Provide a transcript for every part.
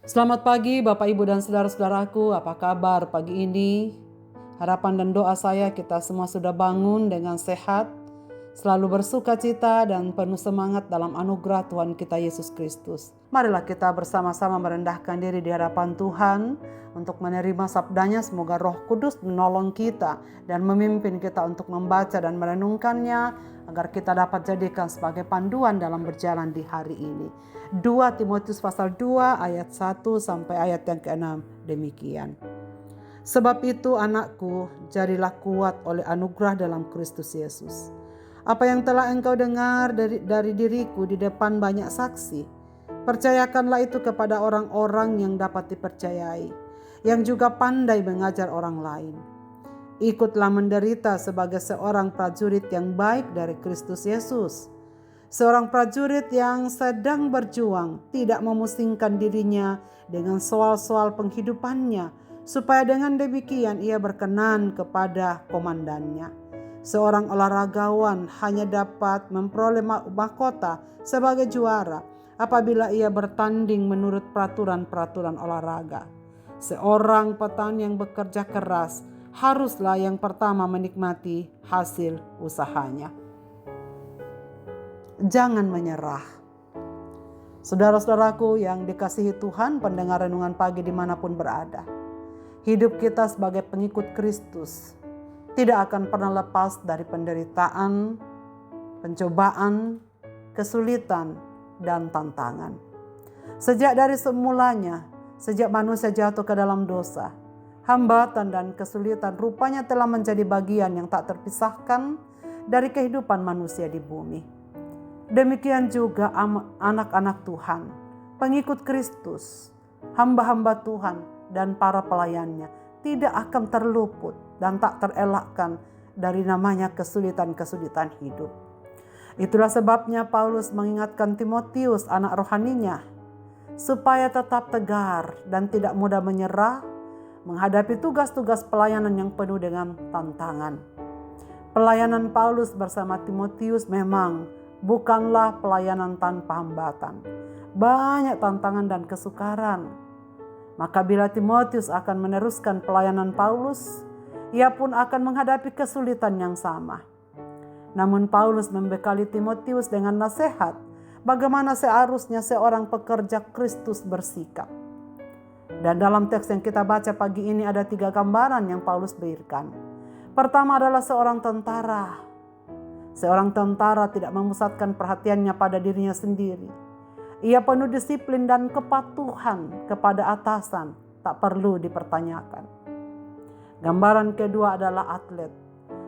Selamat pagi Bapak Ibu dan saudara-saudaraku, apa kabar pagi ini? Harapan dan doa saya kita semua sudah bangun dengan sehat, selalu bersuka cita dan penuh semangat dalam anugerah Tuhan kita Yesus Kristus. Marilah kita bersama-sama merendahkan diri di hadapan Tuhan untuk menerima sabdanya. Semoga Roh Kudus menolong kita dan memimpin kita untuk membaca dan merenungkannya, agar kita dapat jadikan sebagai panduan dalam berjalan di hari ini. 2 Timotius pasal 2 ayat 1 sampai ayat yang ke-6 demikian. Sebab itu anakku, jadilah kuat oleh anugerah dalam Kristus Yesus. Apa yang telah engkau dengar dari diriku di depan banyak saksi, percayakanlah itu kepada orang-orang yang dapat dipercayai, yang juga pandai mengajar orang lain. Ikutlah menderita sebagai seorang prajurit yang baik dari Kristus Yesus. Seorang prajurit yang sedang berjuang tidak memusingkan dirinya dengan soal-soal penghidupannya, supaya dengan demikian ia berkenan kepada komandannya. Seorang olahragawan hanya dapat memperoleh mahkota sebagai juara apabila ia bertanding menurut peraturan-peraturan olahraga. Seorang petani yang bekerja keras haruslah yang pertama menikmati hasil usahanya. Jangan menyerah. Saudara-saudaraku yang dikasihi Tuhan, pendengar renungan pagi dimanapun berada, hidup kita sebagai pengikut Kristus tidak akan pernah lepas dari penderitaan, pencobaan, kesulitan, dan tantangan. Sejak dari semulanya, sejak manusia jatuh ke dalam dosa, hambatan dan kesulitan rupanya telah menjadi bagian yang tak terpisahkan dari kehidupan manusia di bumi. Demikian juga anak-anak Tuhan, pengikut Kristus, hamba-hamba Tuhan dan para pelayannya tidak akan terluput dan tak terelakkan dari namanya kesulitan-kesulitan hidup. Itulah sebabnya Paulus mengingatkan Timotius, anak rohaninya, supaya tetap tegar dan tidak mudah menyerah menghadapi tugas-tugas pelayanan yang penuh dengan tantangan. Pelayanan Paulus bersama Timotius memang bukanlah pelayanan tanpa hambatan. Banyak tantangan dan kesukaran. Maka bila Timotius akan meneruskan pelayanan Paulus, ia pun akan menghadapi kesulitan yang sama. Namun Paulus membekali Timotius dengan nasihat bagaimana seharusnya seorang pekerja Kristus bersikap. Dan dalam teks yang kita baca pagi ini ada 3 gambaran yang Paulus berikan. Pertama adalah seorang tentara. Seorang tentara tidak memusatkan perhatiannya pada dirinya sendiri. Ia penuh disiplin dan kepatuhan kepada atasan, tak perlu dipertanyakan. Gambaran kedua adalah atlet.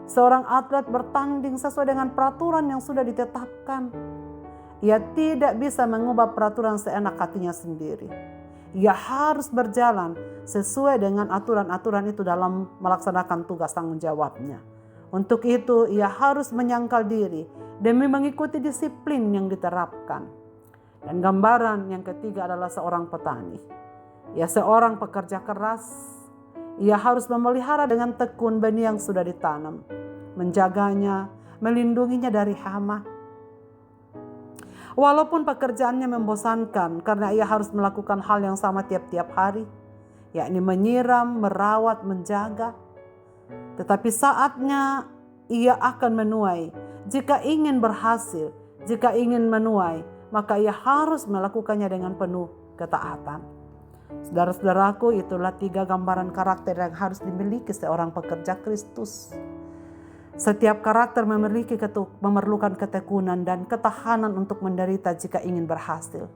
Seorang atlet bertanding sesuai dengan peraturan yang sudah ditetapkan. Ia tidak bisa mengubah peraturan seenak hatinya sendiri. Ia harus berjalan sesuai dengan aturan-aturan itu dalam melaksanakan tugas tanggung jawabnya. Untuk itu ia harus menyangkal diri demi mengikuti disiplin yang diterapkan. Dan gambaran yang ketiga adalah seorang petani. Ia seorang pekerja keras. Ia harus memelihara dengan tekun benih yang sudah ditanam, menjaganya, melindunginya dari hama. Walaupun pekerjaannya membosankan karena ia harus melakukan hal yang sama tiap-tiap hari, yakni menyiram, merawat, menjaga. Tetapi saatnya ia akan menuai. Jika ingin berhasil, jika ingin menuai, maka ia harus melakukannya dengan penuh ketaatan. Saudara-saudaraku, itulah 3 gambaran karakter yang harus dimiliki seorang pekerja Kristus. Setiap karakter memerlukan ketekunan dan ketahanan untuk menderita jika ingin berhasil.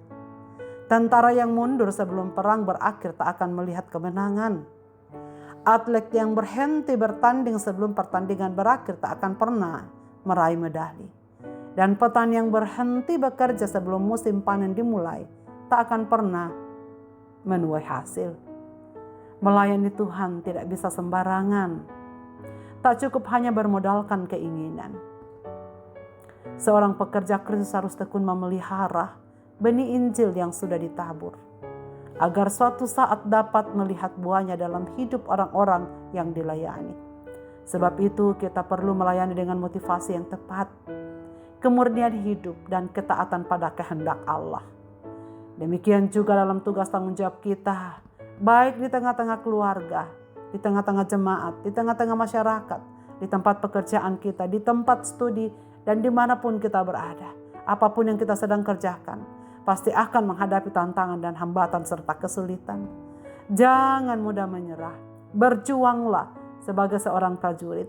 Tentara yang mundur sebelum perang berakhir tak akan melihat kemenangan. Atlet yang berhenti bertanding sebelum pertandingan berakhir tak akan pernah meraih medali. Dan petani yang berhenti bekerja sebelum musim panen dimulai tak akan pernah menuai hasil. Melayani Tuhan tidak bisa sembarangan. Tak cukup hanya bermodalkan keinginan. Seorang pekerja Kristus harus tekun memelihara benih Injil yang sudah ditabur, agar suatu saat dapat melihat buahnya dalam hidup orang-orang yang dilayani. Sebab itu kita perlu melayani dengan motivasi yang tepat, kemurnian hidup dan ketaatan pada kehendak Allah. Demikian juga dalam tugas tanggung jawab kita, baik di tengah-tengah keluarga, di tengah-tengah jemaat, di tengah-tengah masyarakat, di tempat pekerjaan kita, di tempat studi, dan dimanapun kita berada. Apapun yang kita sedang kerjakan, pasti akan menghadapi tantangan dan hambatan serta kesulitan. Jangan mudah menyerah, berjuanglah sebagai seorang prajurit.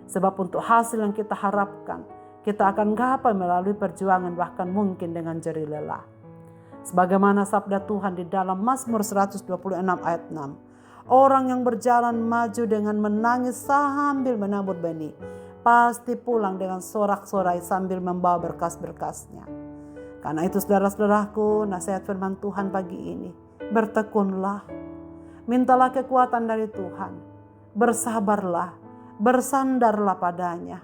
Sebab untuk hasil yang kita harapkan, kita akan gapai melalui perjuangan bahkan mungkin dengan jerih lelah. Sebagaimana sabda Tuhan di dalam Mazmur 126 ayat 6. Orang yang berjalan maju dengan menangis sambil menabur benih, pasti pulang dengan sorak-sorai sambil membawa berkas-berkasnya. Karena itu saudara-saudaraku, nasihat firman Tuhan pagi ini, bertekunlah, mintalah kekuatan dari Tuhan, bersabarlah, bersandarlah padanya,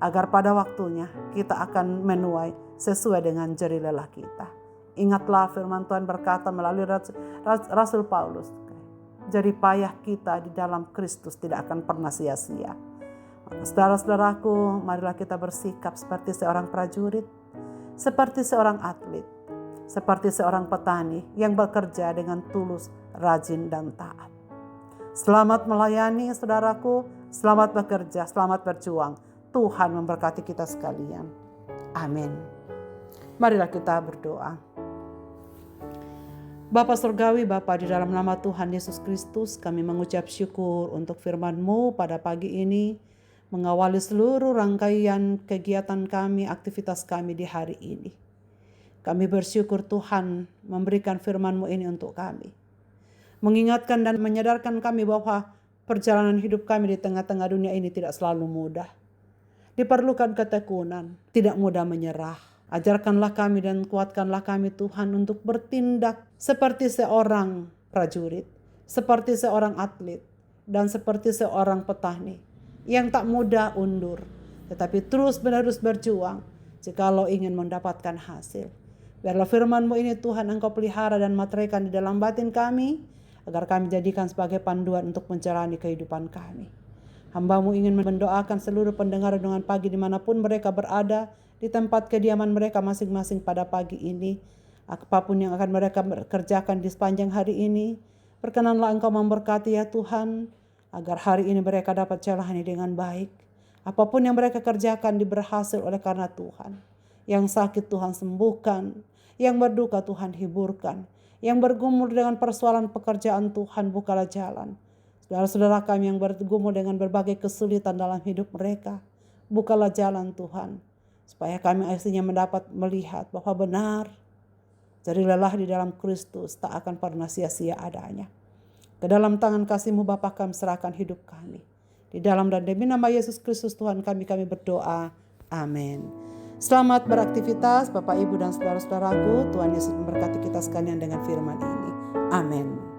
agar pada waktunya kita akan menuai sesuai dengan jerih lelah kita. Ingatlah firman Tuhan berkata melalui Rasul Paulus, jerih payah kita di dalam Kristus tidak akan pernah sia-sia. Saudara-saudaraku, marilah kita bersikap seperti seorang prajurit, seperti seorang atlet, seperti seorang petani yang bekerja dengan tulus, rajin, dan taat. Selamat melayani saudaraku, selamat bekerja, selamat berjuang. Tuhan memberkati kita sekalian. Amin. Marilah kita berdoa. Bapa Surgawi, Bapa, di dalam nama Tuhan Yesus Kristus, kami mengucap syukur untuk firman-Mu pada pagi ini, mengawali seluruh rangkaian kegiatan kami, aktivitas kami di hari ini. Kami bersyukur Tuhan memberikan firman-Mu ini untuk kami. Mengingatkan dan menyadarkan kami bahwa perjalanan hidup kami di tengah-tengah dunia ini tidak selalu mudah. Diperlukan ketekunan, tidak mudah menyerah. Ajarkanlah kami dan kuatkanlah kami Tuhan untuk bertindak seperti seorang prajurit, seperti seorang atlet, dan seperti seorang petani yang tak mudah undur, tetapi terus-menerus berjuang jikalau ingin mendapatkan hasil. Biarlah firman-Mu ini Tuhan Engkau pelihara dan materaikan di dalam batin kami, agar kami jadikan sebagai panduan untuk menjalani kehidupan kami. Hamba-Mu ingin mendoakan seluruh pendengar renungan pagi dimanapun mereka berada, di tempat kediaman mereka masing-masing pada pagi ini. Apapun yang akan mereka kerjakan di sepanjang hari ini, perkenanlah Engkau memberkati ya Tuhan, agar hari ini mereka dapat jalani dengan baik. Apapun yang mereka kerjakan berhasil oleh karena Tuhan. Yang sakit Tuhan sembuhkan, yang berduka Tuhan hiburkan, yang bergumul dengan persoalan pekerjaan Tuhan bukalah jalan. Saudara-saudara kami yang bergumul dengan berbagai kesulitan dalam hidup mereka, bukalah jalan Tuhan, supaya kami akhirnya mendapat melihat bahwa benar jerih lelah di dalam Kristus tak akan pernah sia-sia adanya. Ke dalam tangan kasih-Mu Bapa kami serahkan hidup kami. Di dalam dan demi nama Yesus Kristus Tuhan kami berdoa. Amin. Selamat beraktivitas Bapak Ibu dan saudara-saudaraku. Tuhan Yesus memberkati kita sekalian dengan firman ini. Amin.